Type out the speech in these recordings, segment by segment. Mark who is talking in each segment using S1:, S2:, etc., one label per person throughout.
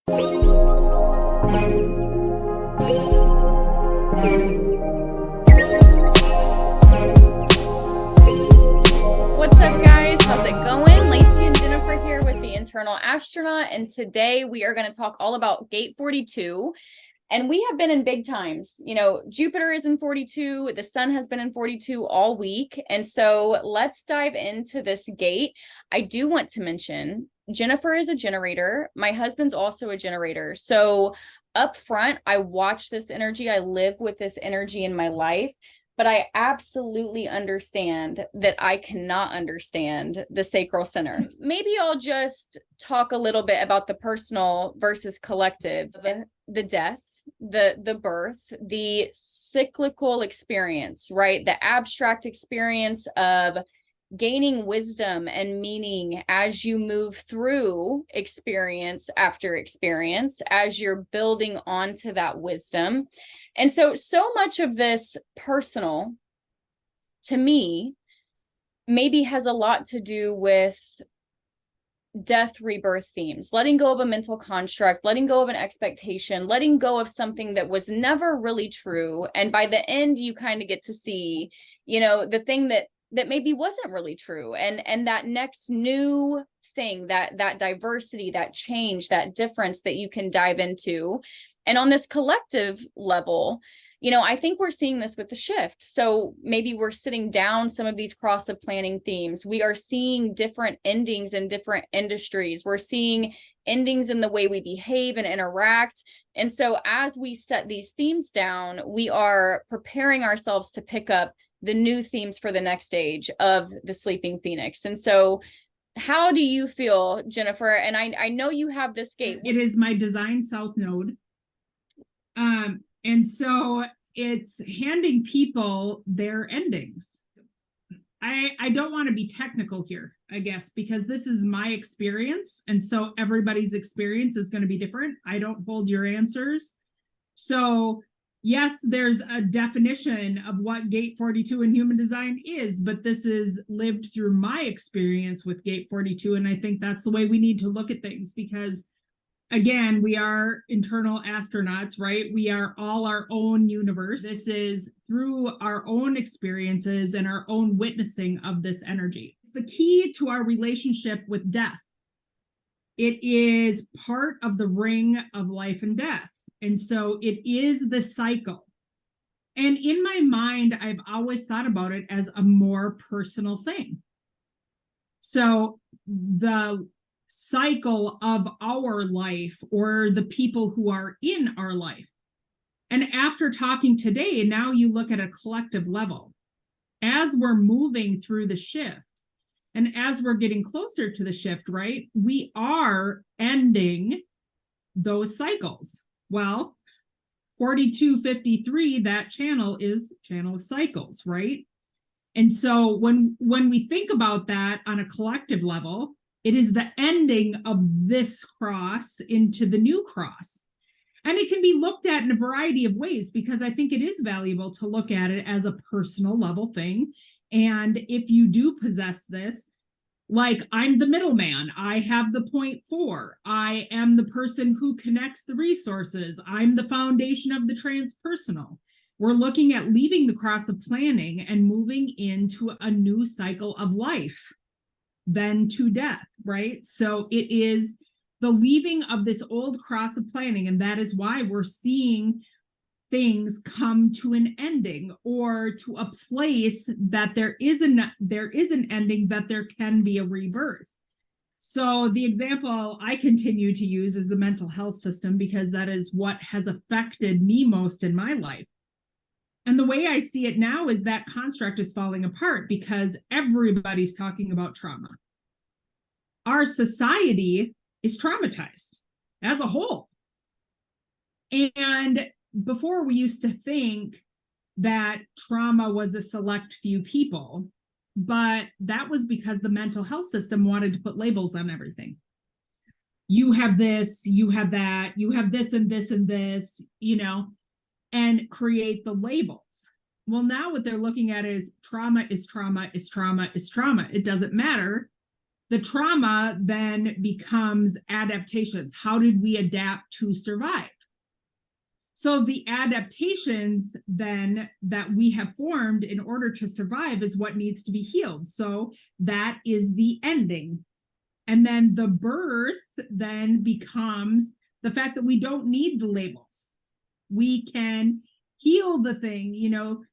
S1: What's up, guys? How's it going? Lacey and Jennifer here with the Internal Astronaut, and today we are going to talk all about gate 42. And we have been in big times. You know, Jupiter is in 42, the sun has been in 42 all week. And so let's dive into this gate. I do want to mention Jennifer is a generator. My husband's also a generator. So up front, I watch this energy. I live with this energy in my life. But I absolutely understand that I cannot understand the sacral center. Maybe I'll just talk a little bit about the personal versus collective, the death, the birth, the cyclical experience, right? The abstract experience of gaining wisdom and meaning as you move through experience after experience, as you're building onto that wisdom. And so much of this personal, to me, maybe has a lot to do with death, rebirth themes, letting go of a mental construct, letting go of an expectation, letting go of something that was never really true. And by the end, you kind of get to see, you know, the thing that maybe wasn't really true, and that next new thing, that diversity, that change, that difference that you can dive into. And on this collective level, you know, I think we're seeing this with the shift. So maybe we're sitting down some of these cross of planning themes. We are seeing different endings in different industries. We're seeing endings in the way we behave and interact. And so as we set these themes down, we are preparing ourselves to pick up the new themes for the next stage of the Sleeping Phoenix. And so how do you feel, Jennifer? And I know you have this gate.
S2: It is my design south node. And so it's handing people their endings. I don't want to be technical here, I guess, because this is my experience. And so everybody's experience is going to be different. I don't hold your answers. So yes, there's a definition of what gate 42 in human design is, but this is lived through my experience with gate 42. And I think that's the way we need to look at things, because again, we are internal astronauts, right? We are all our own universe. This is through our own experiences and our own witnessing of this energy. It's the key to our relationship with death. It is part of the ring of life and death. And so it is the cycle. And in my mind, I've always thought about it as a more personal thing. So the cycle of our life, or the people who are in our life. And after talking today, now you look at a collective level. As we're moving through the shift, and as we're getting closer to the shift, right, we are ending those cycles. Well, 4253, that channel is channel of cycles, right? And so when we think about that on a collective level, it is the ending of this cross into the new cross. And it can be looked at in a variety of ways, because I think it is valuable to look at it as a personal level thing. And if you do possess this, like, I'm the middleman, I have the 0.4, I am the person who connects the resources, I'm the foundation of the transpersonal. We're looking at leaving the cross of planning and moving into a new cycle of life, then to death, right? So it is the leaving of this old cross of planning, and that is why we're seeing things come to an ending, or to a place that there is an ending, that there can be a rebirth. So the example I continue to use is the mental health system, because that is what has affected me most in my life. And the way I see it now is that construct is falling apart, because everybody's talking about trauma. Our society is traumatized as a whole. And before, we used to think that trauma was a select few people, but that was because the mental health system wanted to put labels on everything. You have this, you have that, you have this and this and this, you know, and create the labels. Well, now what they're looking at is trauma is trauma is trauma is trauma. It doesn't matter The trauma then becomes adaptations. How did we adapt to survive? So the adaptations then that we have formed in order to survive is what needs to be healed. So that is the ending. And then the birth then becomes the fact that we don't need the labels. We can heal the thing,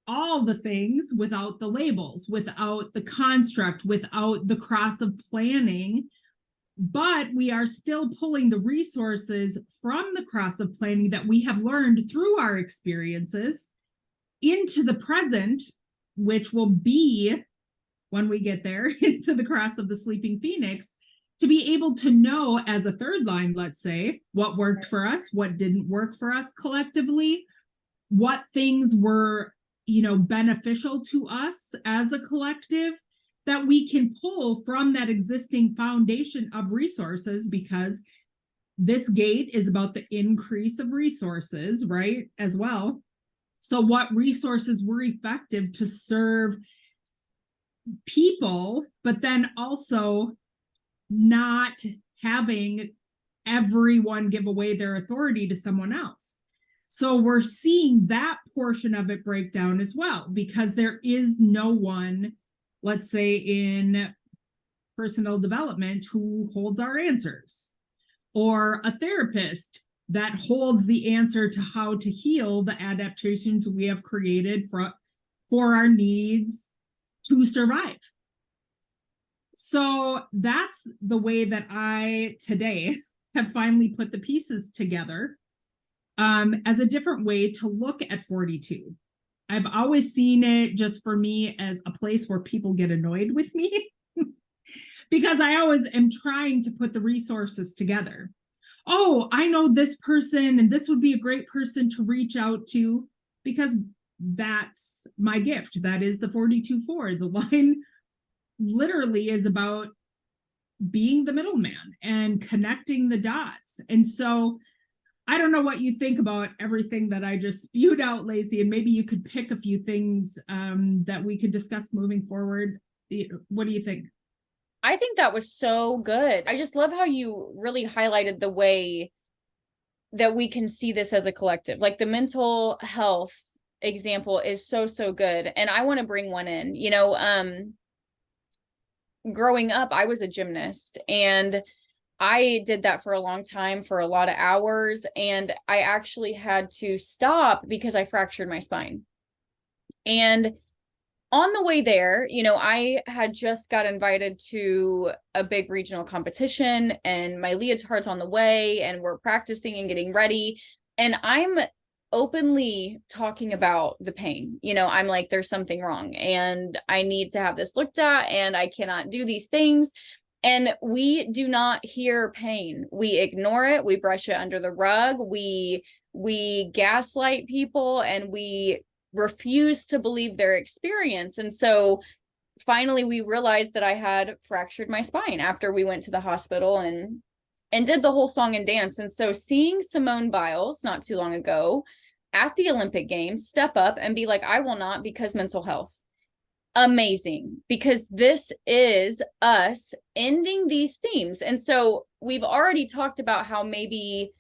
S2: all the things without the labels, without the construct, without the cross of planning. But we are still pulling the resources from the cross of planning that we have learned through our experiences into the present, which will be, when we get there, into the cross of the sleeping phoenix, to be able to know as a third line, let's say, what worked for us, what didn't work for us collectively, what things were, beneficial to us as a collective, that we can pull from that existing foundation of resources, because this gate is about the increase of resources, right, as well. So what resources were effective to serve people, but then also not having everyone give away their authority to someone else. So we're seeing that portion of it break down as well, because there is no one, let's say in personal development, who holds our answers, or a therapist that holds the answer to how to heal the adaptations we have created for our needs to survive. So that's the way that I today have finally put the pieces together, as a different way to look at 42. I've always seen it just for me as a place where people get annoyed with me because I always am trying to put the resources together. Oh, I know this person and this would be a great person to reach out to, because that's my gift. That is the 42-4. The line literally is about being the middleman and connecting the dots. And so I don't know what you think about everything that I just spewed out, Lacey, and maybe you could pick a few things that we could discuss moving forward. What do you think?
S1: I think that was so good. I just love how you really highlighted the way that we can see this as a collective. Like the mental health example is so, so good. And I want to bring one in, growing up, I was a gymnast, and I did that for a long time, for a lot of hours. And I actually had to stop because I fractured my spine. And on the way there, I had just got invited to a big regional competition, and my leotard's on the way, and we're practicing and getting ready. And I'm openly talking about the pain. I'm like, there's something wrong and I need to have this looked at, and I cannot do these things. And we do not hear pain. We ignore it. We brush it under the rug. We gaslight people, and we refuse to believe their experience. And so finally we realized that I had fractured my spine after we went to the hospital and did the whole song and dance. And so seeing Simone Biles not too long ago at the Olympic Games step up and be like, I will not, because mental health. Amazing, because this is us ending these themes. And so we've already talked about how maybe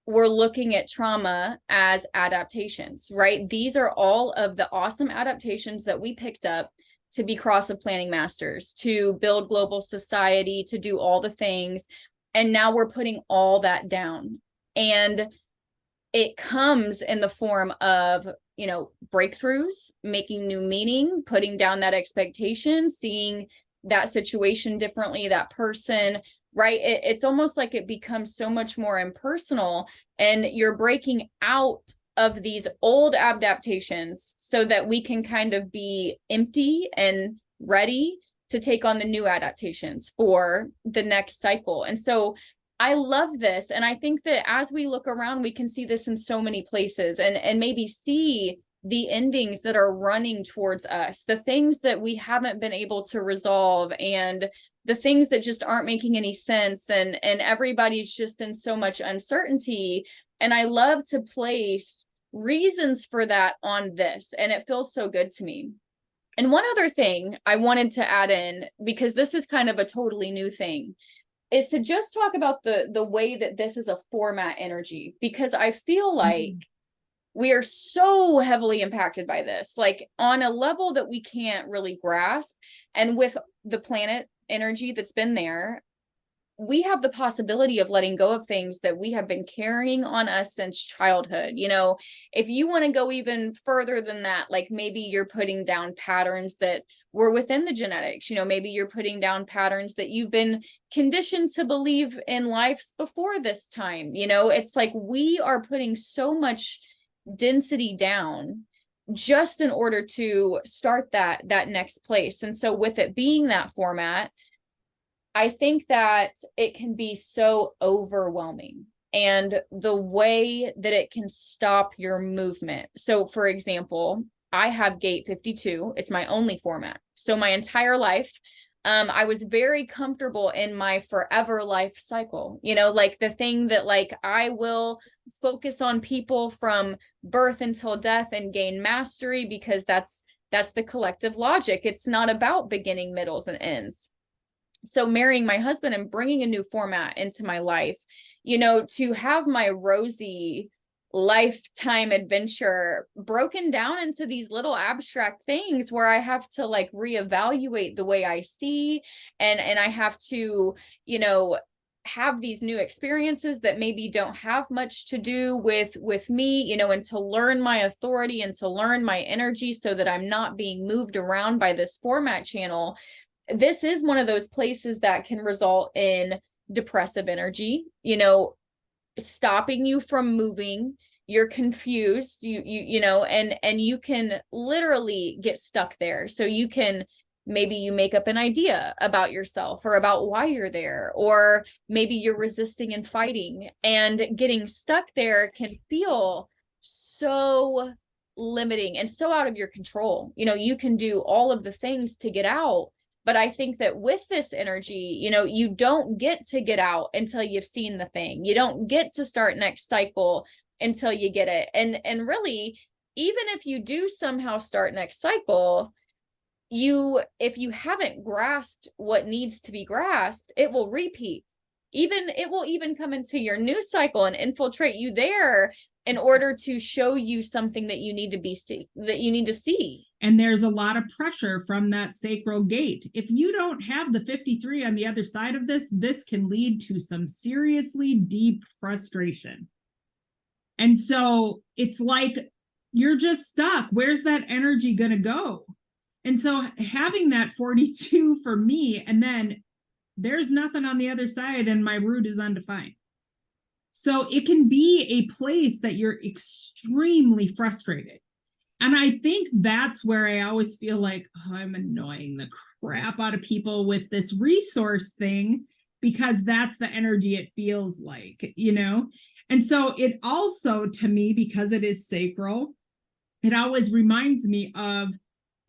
S1: we're looking at trauma as adaptations, right? These are all of the awesome adaptations that we picked up to be cross of planning masters, to build global society, to do all the things. And now we're putting all that down. And it comes in the form of, breakthroughs, making new meaning, putting down that expectation, seeing that situation differently, that person, right? It's almost like it becomes so much more impersonal, and you're breaking out of these old adaptations so that we can kind of be empty and ready to take on the new adaptations for the next cycle. And so I love this. And I think that as we look around, we can see this in so many places, and maybe see the endings that are running towards us, the things that we haven't been able to resolve, and the things that just aren't making any sense. And everybody's just in so much uncertainty. And I love to place reasons for that on this. And it feels so good to me. And one other thing I wanted to add in, because this is kind of a totally new thing, is to just talk about the way that this is a format energy, because I feel like we are so heavily impacted by this, like on a level that we can't really grasp. And with the planet energy that's been there, we have the possibility of letting go of things that we have been carrying on us since childhood. You know, if you want to go even further than that, like maybe you're putting down patterns that were within the genetics, you know, maybe you're putting down patterns that you've been conditioned to believe in lives before this time. You know, it's like we are putting so much density down just in order to start that next place. And so with it being that format, I think that it can be so overwhelming, and the way that it can stop your movement. So for example, I have gate 52. It's my only format. So my entire life, I was very comfortable in my forever life cycle, you know, like the thing that like I will focus on people from birth until death and gain mastery, because that's the collective logic. It's not about beginning, middles, and ends. So marrying my husband and bringing a new format into my life, you know, to have my rosy lifetime adventure broken down into these little abstract things where I have to like reevaluate the way I see, and I have to, you know, have these new experiences that maybe don't have much to do with me, you know, and to learn my authority and to learn my energy so that I'm not being moved around by this format channel. This is one of those places that can result in depressive energy, you know, stopping you from moving. You're confused, you know, and you can literally get stuck there. So you can, maybe you make up an idea about yourself or about why you're there, or maybe you're resisting and fighting, and getting stuck there can feel so limiting and so out of your control. You know, you can do all of the things to get out, but I think that with this energy, you know, you don't get to get out until you've seen the thing. You don't get to start next cycle until you get it. And really, even if you do somehow start next cycle, if you haven't grasped what needs to be grasped, it will repeat. It will even come into your new cycle and infiltrate you there in order to show you something that you need to see.
S2: And there's a lot of pressure from that sacral gate. If you don't have the 53 on the other side of this can lead to some seriously deep frustration. And so it's like you're just stuck. Where's that energy going to go? And so having that 42 for me, and then there's nothing on the other side and my root is undefined. So it can be a place that you're extremely frustrated. And I think that's where I always feel like, oh, I'm annoying the crap out of people with this resource thing, because that's the energy it feels like, you know? And so it also, to me, because it is sacral, it always reminds me of,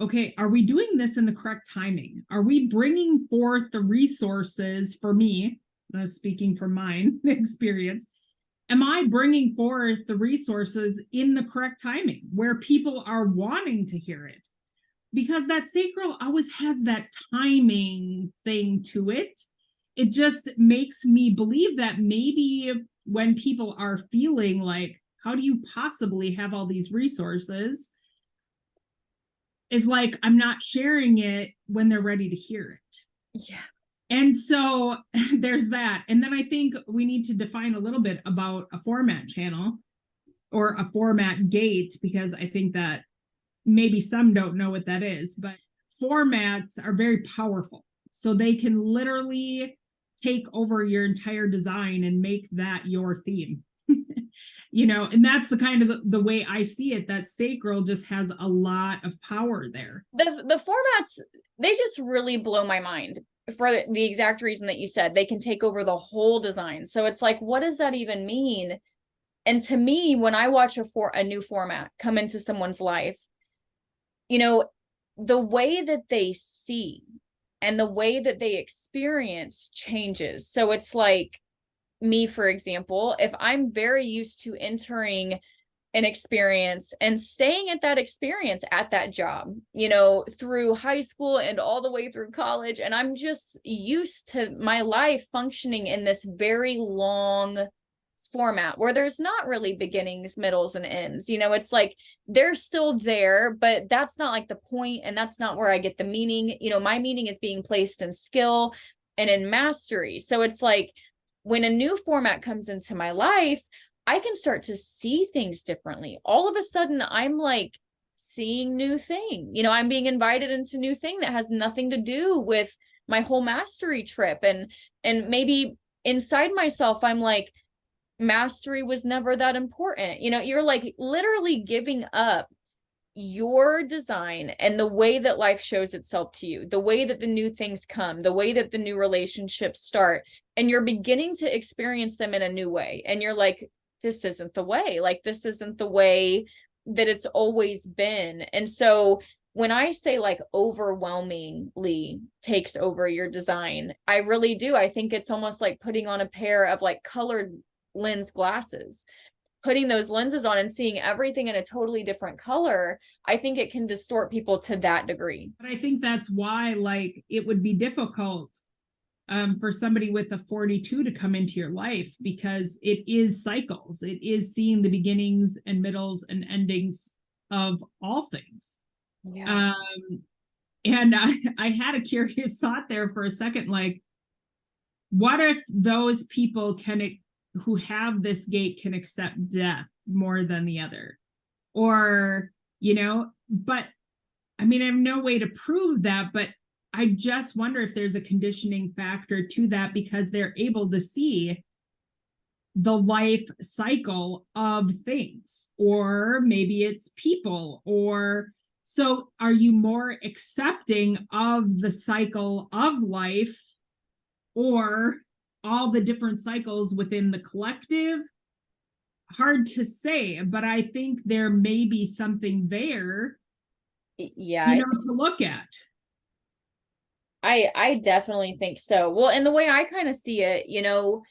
S2: okay, are we doing this in the correct timing? Are we bringing forth the resources for me, speaking from mine experience? Am I bringing forth the resources in the correct timing where people are wanting to hear it? Because that sacral always has that timing thing to it. It just makes me believe that maybe when people are feeling like, how do you possibly have all these resources? Is like, I'm not sharing it when they're ready to hear it.
S1: Yeah.
S2: And so there's that. And then I think we need to define a little bit about a format channel or a format gate, because I think that maybe some don't know what that is, but formats are very powerful. So they can literally take over your entire design and make that your theme. You know, and that's the kind of the way I see it, that sacral just has a lot of power there.
S1: The formats, they just really blow my mind for the exact reason that you said. They can take over the whole design. So it's like, what does that even mean? And to me, when I watch a new format come into someone's life, you know, the way that they see and the way that they experience changes. So it's like me, for example, if I'm very used to entering an experience and staying at that experience at that job, you know, through high school and all the way through college. And I'm just used to my life functioning in this very long format where there's not really beginnings, middles, and ends. You know, it's like they're still there, but that's not like the point, and that's not where I get the meaning. You know, my meaning is being placed in skill and in mastery. So it's like when a new format comes into my life, I can start to see things differently. All of a sudden, I'm like seeing new thing. You know, I'm being invited into new thing that has nothing to do with my whole mastery trip. And maybe inside myself, I'm like, mastery was never that important. You know, you're like literally giving up your design and the way that life shows itself to you, the way that the new things come, the way that the new relationships start, and you're beginning to experience them in a new way. And you're like, this isn't the way, like, this isn't the way that it's always been. And so when I say like overwhelmingly takes over your design, I really do. I think it's almost like putting on a pair of like colored lens glasses, putting those lenses on and seeing everything in a totally different color. I think it can distort people to that degree.
S2: But I think that's why, like, it would be difficult for somebody with a 42 to come into your life, because it is cycles. It is seeing the beginnings and middles and endings of all things.
S1: Yeah.
S2: And I had a curious thought there for a second, like, what if those people who have this gate can accept death more than the other? Or, you know, but I mean, I have no way to prove that, but I just wonder if there's a conditioning factor to that, because they're able to see the life cycle of things, or maybe it's people, or so are you more accepting of the cycle of life, or all the different cycles within the collective? Hard to say, but I think there may be something there,
S1: Yeah,
S2: you know, to look at.
S1: I definitely think so. Well, and the way I kind of see it, you know,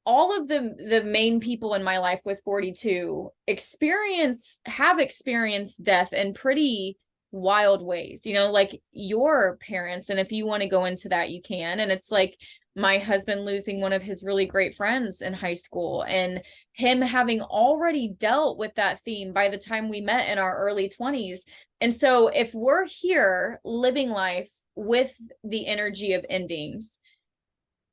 S1: all of the main people in my life with 42 have experienced death in pretty wild ways, you know, like your parents. And if you want to go into that, you can. And it's like my husband losing one of his really great friends in high school, and him having already dealt with that theme by the time we met in our early 20s. And so if we're here living life with the energy of endings,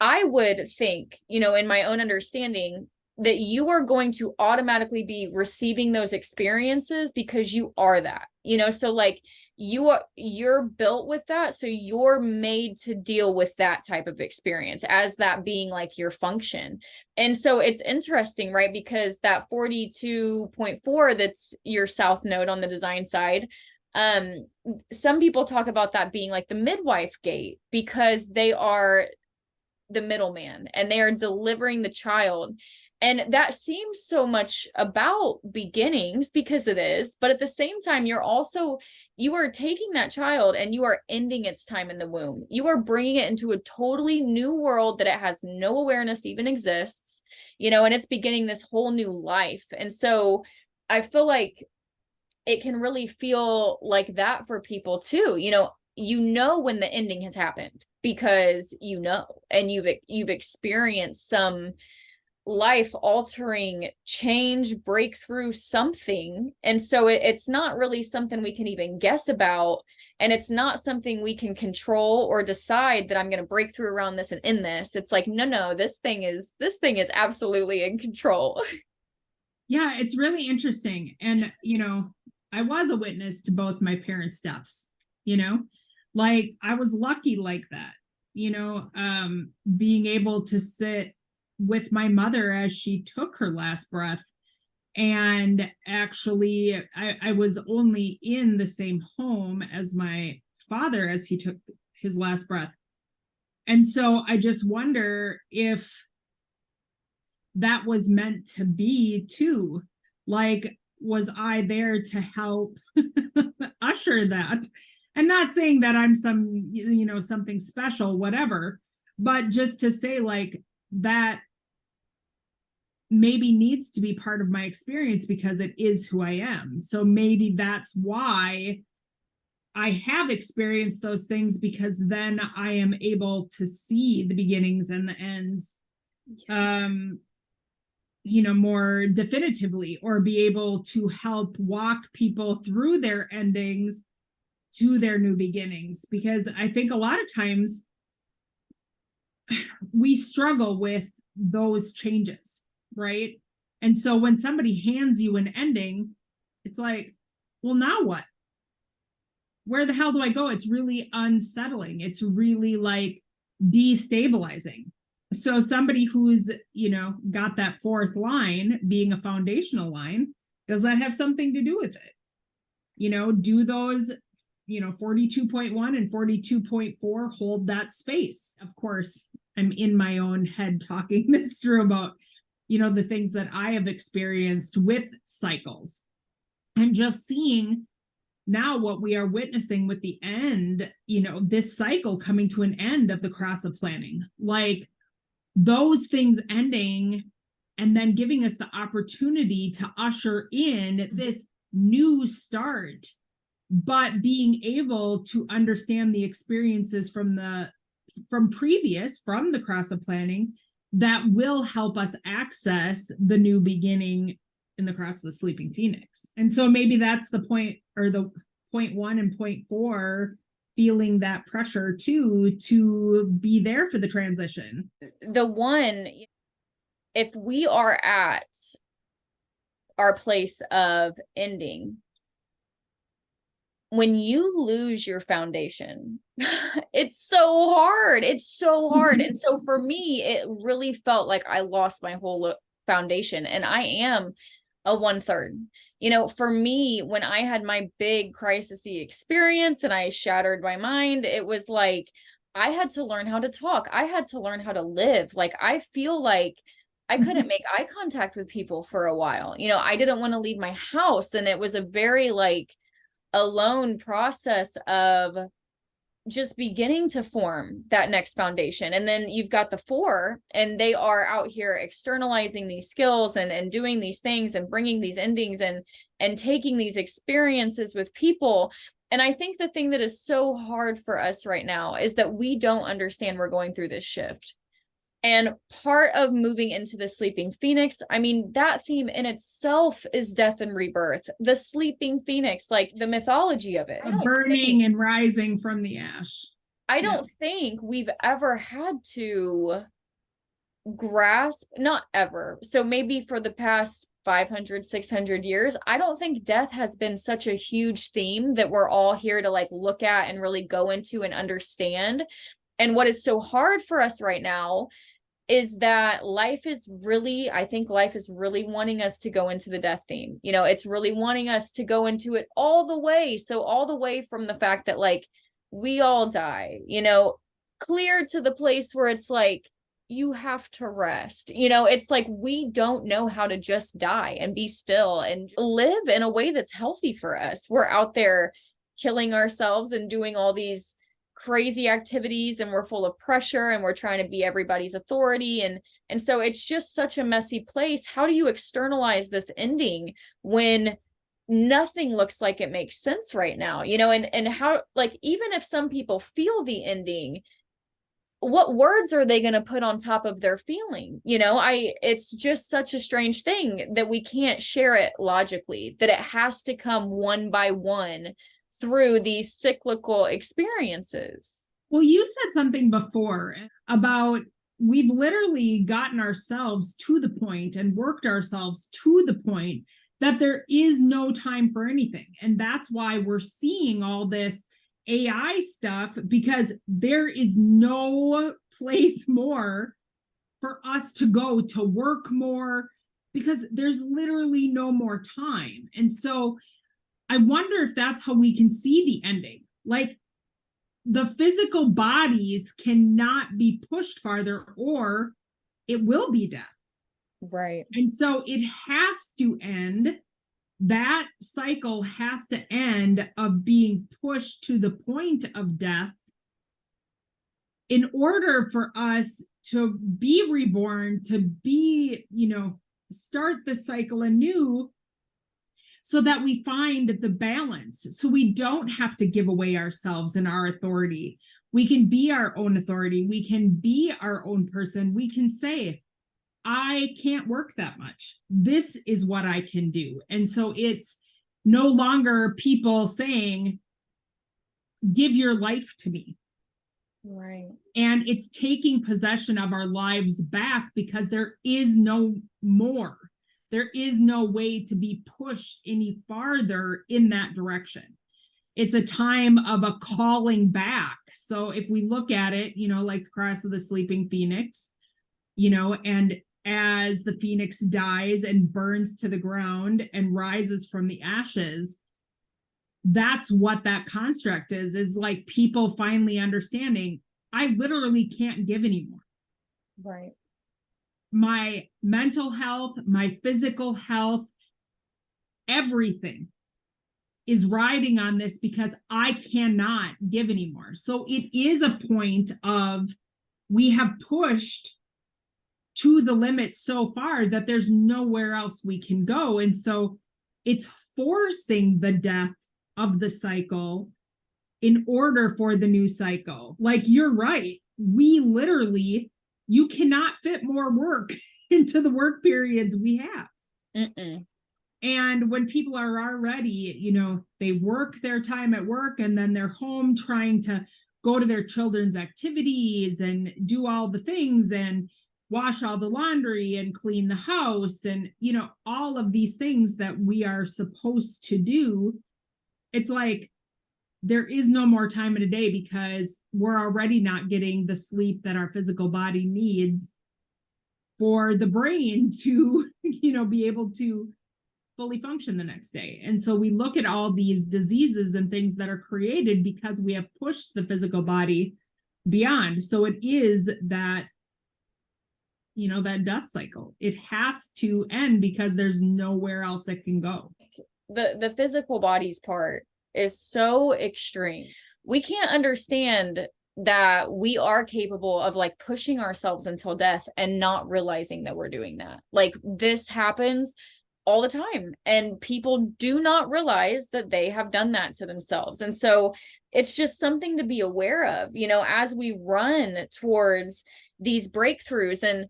S1: I would think, you know, in my own understanding, that you are going to automatically be receiving those experiences because you are that, you know, so like you're built with that. So you're made to deal with that type of experience as that being like your function. And so it's interesting, right? Because that 42.4, that's your south node on the design side. Some people talk about that being like the midwife gate, because they are the middleman and they are delivering the child. And that seems so much about beginnings, because it is, but at the same time, you are taking that child and you are ending its time in the womb. You are bringing it into a totally new world that it has no awareness even exists, you know, and it's beginning this whole new life. And so I feel like it can really feel like that for people too. You know when the ending has happened, because you know, and you've experienced some life altering change, breakthrough, something. And so it's not really something we can even guess about, and it's not something we can control or decide that I'm going to break through around this and in this. It's like, no, this thing is absolutely in control.
S2: Yeah, it's really interesting. And, you know, I was a witness to both my parents' deaths, you know, like I was lucky like that, you know, being able to sit with my mother as she took her last breath. And actually, I was only in the same home as my father as he took his last breath. And so I just wonder if that was meant to be too. Like, was I there to help usher that? And not saying that I'm some, you know, something special, whatever, but just to say like that maybe needs to be part of my experience because it is who I am. So maybe that's why I have experienced those things, because then I am able to see the beginnings and the ends, more definitively, or be able to help walk people through their endings to their new beginnings. Because I think a lot of times we struggle with those changes, right? And so when somebody hands you an ending, it's like, well, now what? Where the hell do I go? It's really unsettling. It's really like destabilizing. So somebody who's, got that fourth line being a foundational line, does that have something to do with it? Do those, 42.1 and 42.4 hold that space? Of course, I'm in my own head talking this through about, the things that I have experienced with cycles, and just seeing now what we are witnessing with the end, this cycle coming to an end of the cross of planning, like those things ending and then giving us the opportunity to usher in this new start, but being able to understand the experiences from the cross of planning that will help us access the new beginning in the cross of the sleeping phoenix. And so maybe that's the point, or the point 1 and point 4, feeling that pressure too, to be there for the transition.
S1: The one, if we are at our place of ending, when you lose your foundation, it's so hard. It's so hard. And so for me, it really felt like I lost my whole foundation, and I am a 1/3. For me, when I had my big crisis-y experience and I shattered my mind, it was like I had to learn how to talk. I had to learn how to live. Like, I feel like I couldn't make eye contact with people for a while. I didn't want to leave my house, and it was a very like alone process of just beginning to form that next foundation. And then you've got the 4, and they are out here externalizing these skills and doing these things and bringing these endings and taking these experiences with people. And I think the thing that is so hard for us right now is that we don't understand we're going through this shift. And part of moving into the sleeping phoenix, I mean, that theme in itself is death and rebirth. The sleeping phoenix, like the mythology of it.
S2: Burning and rising from the ash.
S1: I don't think we've ever had to grasp, not ever. So maybe for the past 500, 600 years, I don't think death has been such a huge theme that we're all here to like look at and really go into and understand. And what is so hard for us right now is that I think life is really wanting us to go into the death theme. It's really wanting us to go into it all the way. So all the way from the fact that like we all die, clear to the place where it's like, you have to rest. It's like, we don't know how to just die and be still and live in a way that's healthy for us. We're out there killing ourselves and doing all these crazy activities, and we're full of pressure, and we're trying to be everybody's authority. And so it's just such a messy place. How do you externalize this ending when nothing looks like it makes sense right now? And how, like, even if some people feel the ending, what words are they going to put on top of their feeling? It's just such a strange thing that we can't share it logically, that it has to come one by one through these cyclical experiences.
S2: Well, you said something before about we've literally gotten ourselves to the point and worked ourselves to the point that there is no time for anything. And that's why we're seeing all this AI stuff, because there is no place more for us to go to work more, because there's literally no more time. And so I wonder if that's how we can see the ending. Like, the physical bodies cannot be pushed farther, or it will be death.
S1: Right.
S2: And so it has to end. That cycle has to end of being pushed to the point of death in order for us to be reborn, to be, start the cycle anew so that we find the balance. So we don't have to give away ourselves and our authority. We can be our own authority. We can be our own person. We can say, I can't work that much. This is what I can do. And so it's no longer people saying, give your life to me.
S1: Right.
S2: And it's taking possession of our lives back, because there is no more. There is no way to be pushed any farther in that direction. It's a time of a calling back. So if we look at it, like the cross of the sleeping phoenix, and as the phoenix dies and burns to the ground and rises from the ashes, that's what that construct is like people finally understanding, I literally can't give anymore.
S1: Right.
S2: My mental health, my physical health, everything is riding on this because I cannot give anymore. So it is a point of, we have pushed to the limit so far that there's nowhere else we can go. And so it's forcing the death of the cycle in order for the new cycle. Like, you're right. We literally, you cannot fit more work into the work periods we have.
S1: Mm-mm.
S2: And when people are already, they work their time at work and then they're home trying to go to their children's activities and do all the things and wash all the laundry and clean the house and, all of these things that we are supposed to do. It's like, there is no more time in a day because we're already not getting the sleep that our physical body needs for the brain to, be able to fully function the next day. And so we look at all these diseases and things that are created because we have pushed the physical body beyond. So it is that, that death cycle. It has to end because there's nowhere else it can go.
S1: The physical body's part is so extreme. We can't understand that we are capable of like pushing ourselves until death and not realizing that we're doing that. Like, this happens all the time, and people do not realize that they have done that to themselves. And so it's just something to be aware of, as we run towards these breakthroughs. And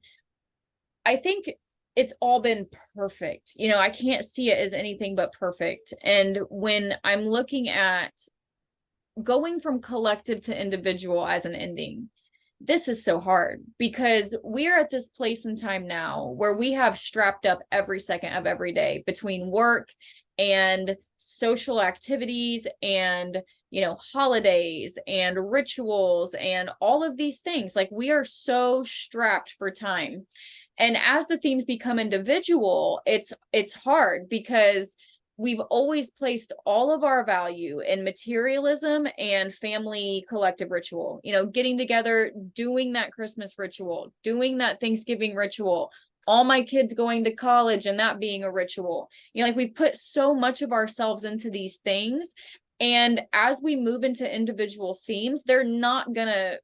S1: I think it's all been perfect. I can't see it as anything but perfect. And when I'm looking at going from collective to individual as an ending, this is so hard because we're at this place in time now where we have strapped up every second of every day between work and social activities and, holidays and rituals and all of these things. Like, we are so strapped for time. And as the themes become individual, it's hard because we've always placed all of our value in materialism and family collective ritual, getting together, doing that Christmas ritual, doing that Thanksgiving ritual, all my kids going to college and that being a ritual. Like, we've put so much of ourselves into these things. And as we move into individual themes, they're not going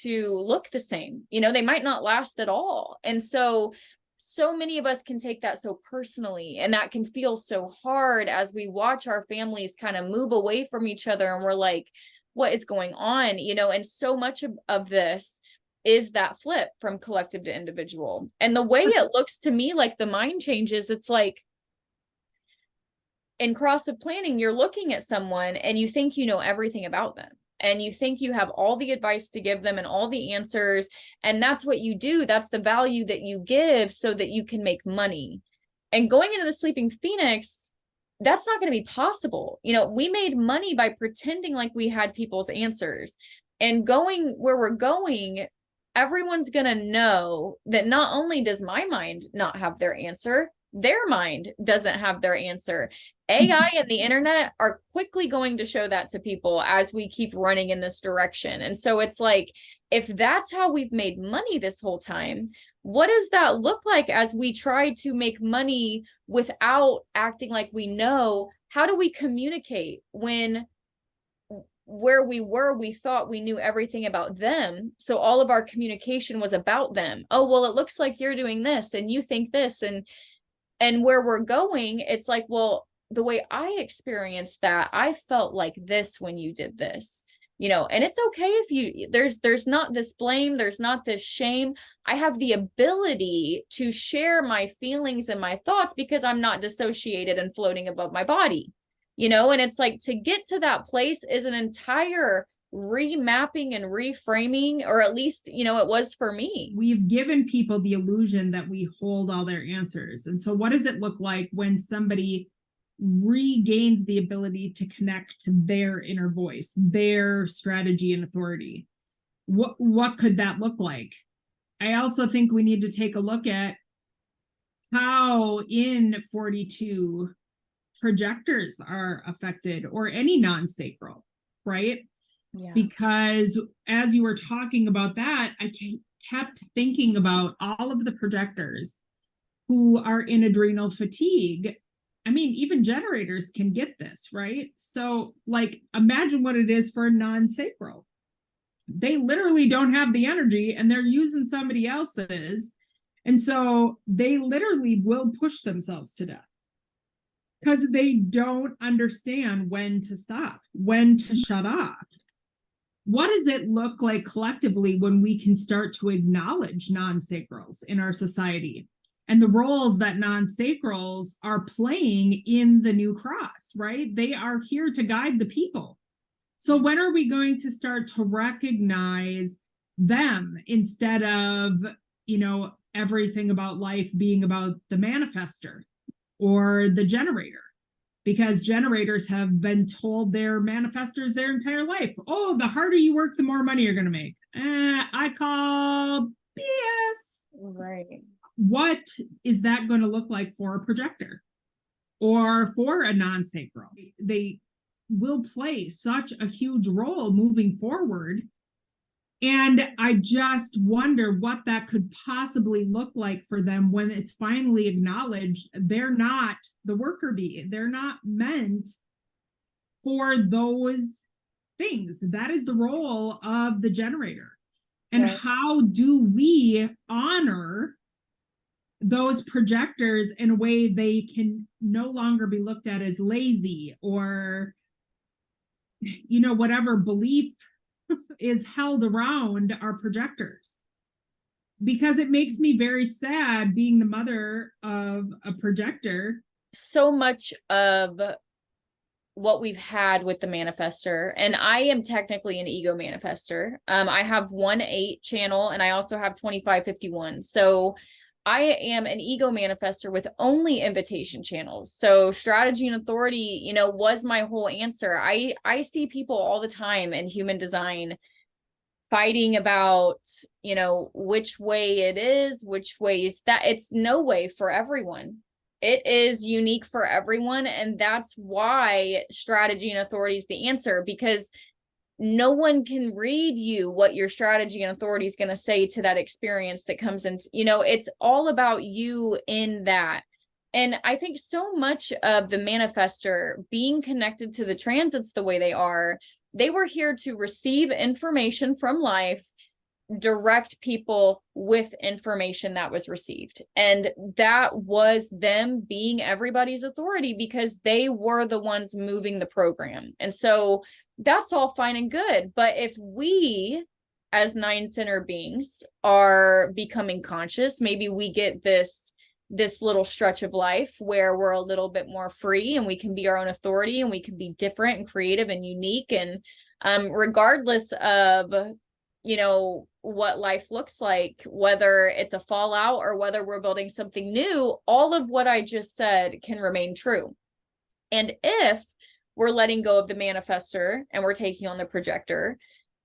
S1: to look the same. They might not last at all. And so many of us can take that so personally, and that can feel so hard as we watch our families kind of move away from each other and we're like, what is going on? And so much of this is that flip from collective to individual. And the way it looks to me like the mind changes, it's like in cross-of planning, you're looking at someone and you think you know everything about them. And you think you have all the advice to give them and all the answers. And that's what you do. That's the value that you give so that you can make money. And going into the sleeping phoenix, that's not going to be possible. We made money by pretending like we had people's answers. And going where we're going, everyone's going to know that not only does my mind not have their answer, their mind doesn't have their answer. AI and the internet are quickly going to show that to people as we keep running in this direction. And so it's like, if that's how we've made money this whole time, what does that look like as we try to make money without acting like we know? How do we communicate when where we were, we thought we knew everything about them. So all of our communication was about them. Oh, well, it looks like you're doing this and you think this, and where we're going, it's like, well, the way I experienced that, I felt like this when you did this, and it's okay if there's not this blame, there's not this shame. I have the ability to share my feelings and my thoughts because I'm not dissociated and floating above my body, and it's like, to get to that place is an entire remapping and reframing, or at least, it was for me.
S2: We've given people the illusion that we hold all their answers. And so what does it look like when somebody regains the ability to connect to their inner voice, their strategy and authority? What could that look like? I also think we need to take a look at how in 42 projectors are affected, or any non-sacral, right?
S1: Yeah.
S2: Because as you were talking about that, I kept thinking about all of the projectors who are in adrenal fatigue. I mean, even generators can get this, right? So like, imagine what it is for a non-sacral. They literally don't have the energy and they're using somebody else's. And so they literally will push themselves to death because they don't understand when to stop, when to shut off. What does it look like collectively when we can start to acknowledge non-sacrals in our society and the roles that non-sacrals are playing in the new cross, right? They are here to guide the people. So when are we going to start to recognize them instead of, everything about life being about the manifestor or the generator? Because generators have been told they're manifestors their entire life. Oh, the harder you work, the more money you're going to make. I call BS.
S1: Right.
S2: What is that going to look like for a projector or for a non-sacral? They will play such a huge role moving forward. And I just wonder what that could possibly look like for them when it's finally acknowledged they're not the worker bee. They're not meant for those things. That is the role of the generator. And
S1: Right.
S2: how do we honor those projectors in a way they can no longer be looked at as lazy or, whatever belief is held around our projectors? Because it makes me very sad being the mother of a projector.
S1: So much of what we've had with the manifestor, and I am technically an ego manifestor. I have 1/8 channel and I also have 2551. So I am an ego manifestor with only invitation channels. So strategy and authority, was my whole answer. I see people all the time in human design fighting about, which way it is, which way is that. It's no way for everyone. It is unique for everyone. And that's why strategy and authority is the answer, because no one can read you what your strategy and authority is going to say to that experience that comes in. It's all about you in that. And I think so much of the manifestor being connected to the transits the way they were here to receive information from life, direct people with information that was received. And that was them being everybody's authority because they were the ones moving the program. And so that's all fine and good. But if we, as 9 center beings, are becoming conscious, maybe we get this little stretch of life where we're a little bit more free and we can be our own authority and we can be different and creative and unique. And regardless of, what life looks like, whether it's a fallout or whether we're building something new, all of what I just said can remain true. And if we're letting go of the manifestor and we're taking on the projector,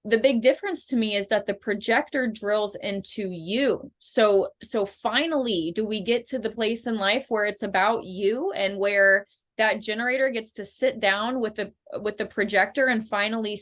S1: the big difference to me is that the projector drills into you. So finally, do we get to the place in life where it's about you and where that generator gets to sit down with the projector and finally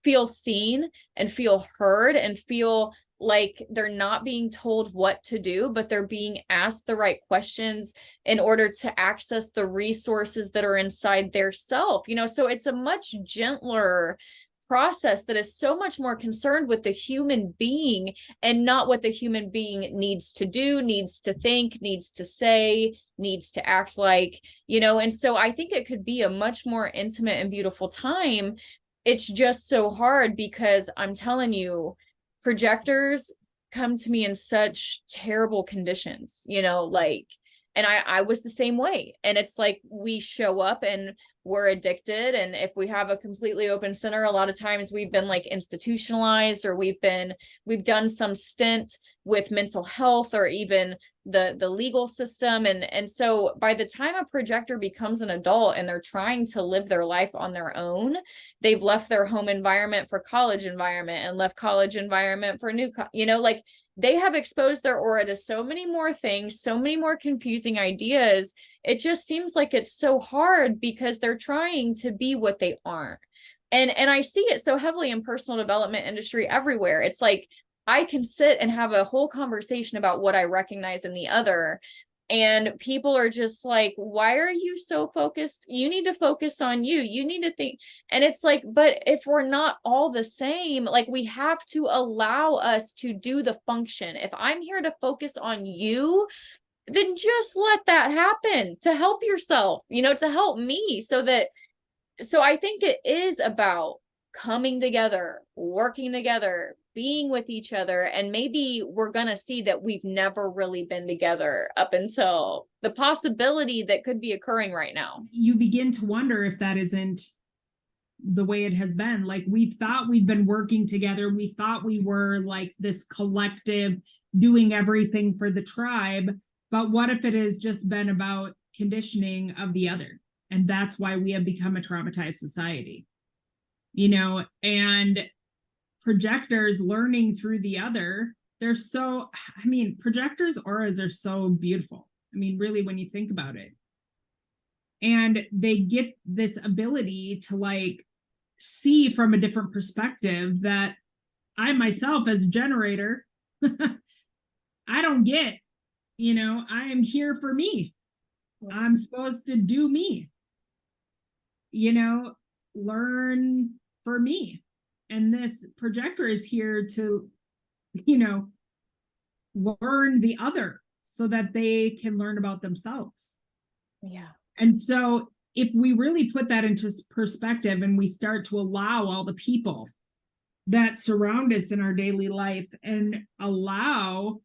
S1: feel seen and feel heard and feel like they're not being told what to do, but they're being asked the right questions in order to access the resources that are inside their self, you know? So it's a much gentler process that is so much more concerned with the human being and not what the human being needs to do, needs to think, needs to say, needs to act like, you know? And so I think it could be a much more intimate and beautiful time. It's just so hard because I'm telling you, projectors come to me in such terrible conditions, you know, like, and I was the same way. And it's like we show up and we're addicted. And if we have a completely open center, a lot of times we've been like institutionalized, or we've done some stint with mental health or even the legal system. And so by the time a projector becomes an adult and they're trying to live their life on their own, they've left their home environment for college environment and left college environment for new, you know, like they have exposed their aura to so many more things, so many more confusing ideas. It just seems like it's so hard because they're trying to be what they aren't. And I see it so heavily in personal development industry everywhere. It's like I can sit and have a whole conversation about what I recognize in the other, and people are just like, why are you so focused? You need to focus on you. You need to think. And it's like, but if we're not all the same, like we have to allow us to do the function. If I'm here to focus on you, then just let that happen to help yourself, you know, to help me. So I think it is about coming together, working together, being with each other. And maybe we're going to see that we've never really been together up until the possibility that could be occurring right now.
S2: You begin to wonder if that isn't the way it has been. Like we thought we'd been working together. We thought we were like this collective doing everything for the tribe. But what if it has just been about conditioning of the other? And that's why we have become a traumatized society, you know, and projectors learning through the other. They're so, I mean, projectors' auras are so beautiful. I mean, really, when you think about it. And they get this ability to like see from a different perspective that I myself, as a generator, I don't get, you know, I am here for me. I'm supposed to do me, you know, learn for me. And this projector is here to, you know, learn the other so that they can learn about themselves.
S1: Yeah.
S2: And so if we really put that into perspective and we start to allow all the people that surround us in our daily life and allow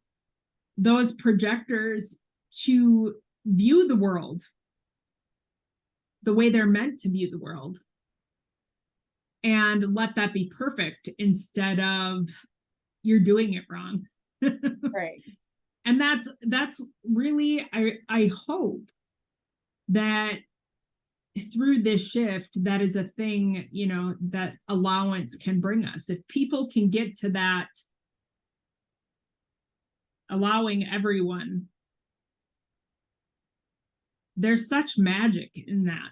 S2: those projectors to view the world the way they're meant to view the world, and let that be perfect instead of you're doing it wrong.
S1: Right.
S2: And that's really, I hope that through this shift, that is a thing, you know, that allowance can bring us. If people can get to that, allowing everyone, there's such magic in that.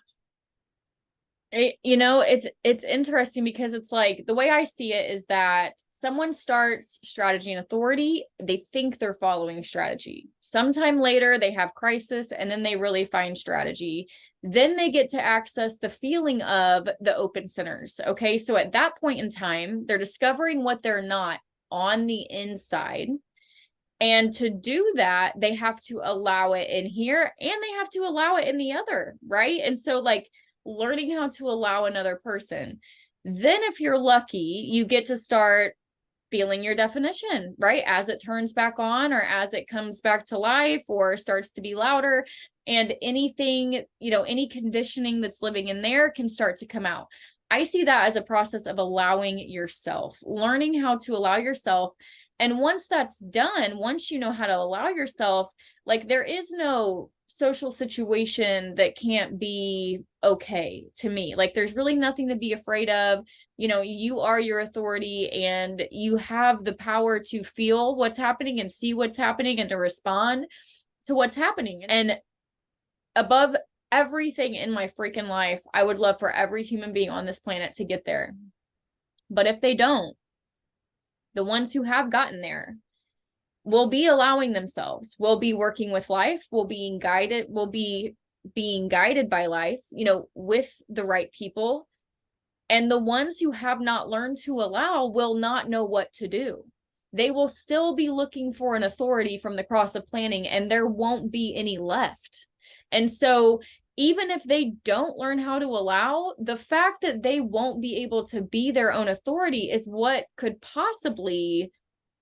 S1: You know, it's interesting because it's like the way I see it is that someone starts strategy and authority, they think they're following strategy. Sometime later they have crisis and then they really find strategy. Then they get to access the feeling of the open centers. Okay, so at that point in time, they're discovering what they're not on the inside. And to do that, they have to allow it in here and they have to allow it in the other, right? And so like learning how to allow another person. Then if you're lucky, you get to start feeling your definition, right? As it turns back on or as it comes back to life or starts to be louder, and anything, you know, any conditioning that's living in there can start to come out. I see that as a process of allowing yourself, learning how to allow yourself. And once that's done, once you know how to allow yourself, like there is no social situation that can't be okay to me. Like there's really nothing to be afraid of. You know, you are your authority and you have the power to feel what's happening and see what's happening and to respond to what's happening. And above everything in my freaking life, I would love for every human being on this planet to get there. But if they don't, the ones who have gotten there, will be allowing themselves, will be working with life, will be being guided by life, you know, with the right people. And the ones who have not learned to allow will not know what to do. They will still be looking for an authority from the cross of planning, and there won't be any left. And so even if they don't learn how to allow, the fact that they won't be able to be their own authority is what could possibly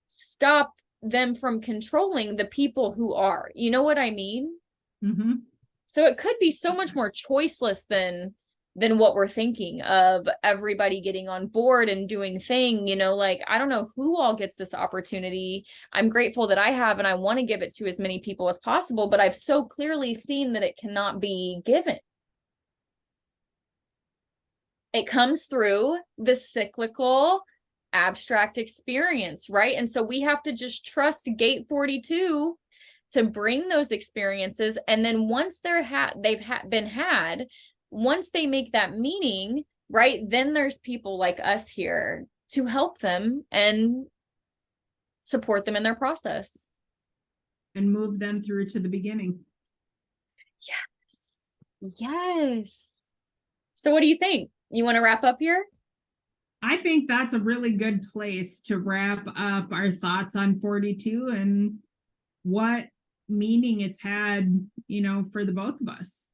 S1: stop them from controlling the people who are. You know what I mean?
S2: Mm-hmm.
S1: So it could be so much more choiceless than what we're thinking of, everybody getting on board and doing thing, you know, like, I don't know who all gets this opportunity. I'm grateful that I have, and I want to give it to as many people as possible, but I've so clearly seen that it cannot be given. It comes through the cyclical abstract experience, right? And so we have to just trust gate 42 to bring those experiences. And then once they've been had, once they make that meaning, right, then there's people like us here to help them and support them in their process.
S2: And move them through to the beginning.
S1: Yes. Yes. So what do you think? You want to wrap up here?
S2: I think that's a really good place to wrap up our thoughts on 42 and what meaning it's had, you know, for the both of us.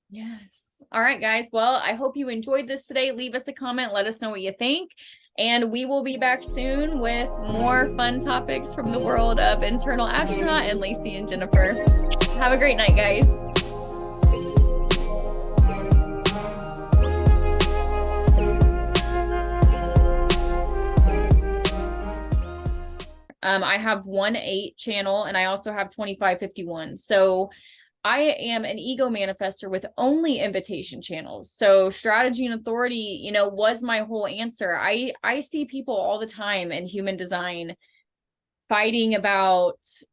S1: Yes. All right, guys. Well, I hope you enjoyed this today. Leave us a comment. Let us know what you think. And we will be back soon with more fun topics from the world of internal astronaut and Lacey and Jennifer. Have a great night, guys. I have 1-8 channel, and I also have 2551. So I am an ego manifestor with only invitation channels. So strategy and authority, you know, was my whole answer. I see people all the time in human design fighting about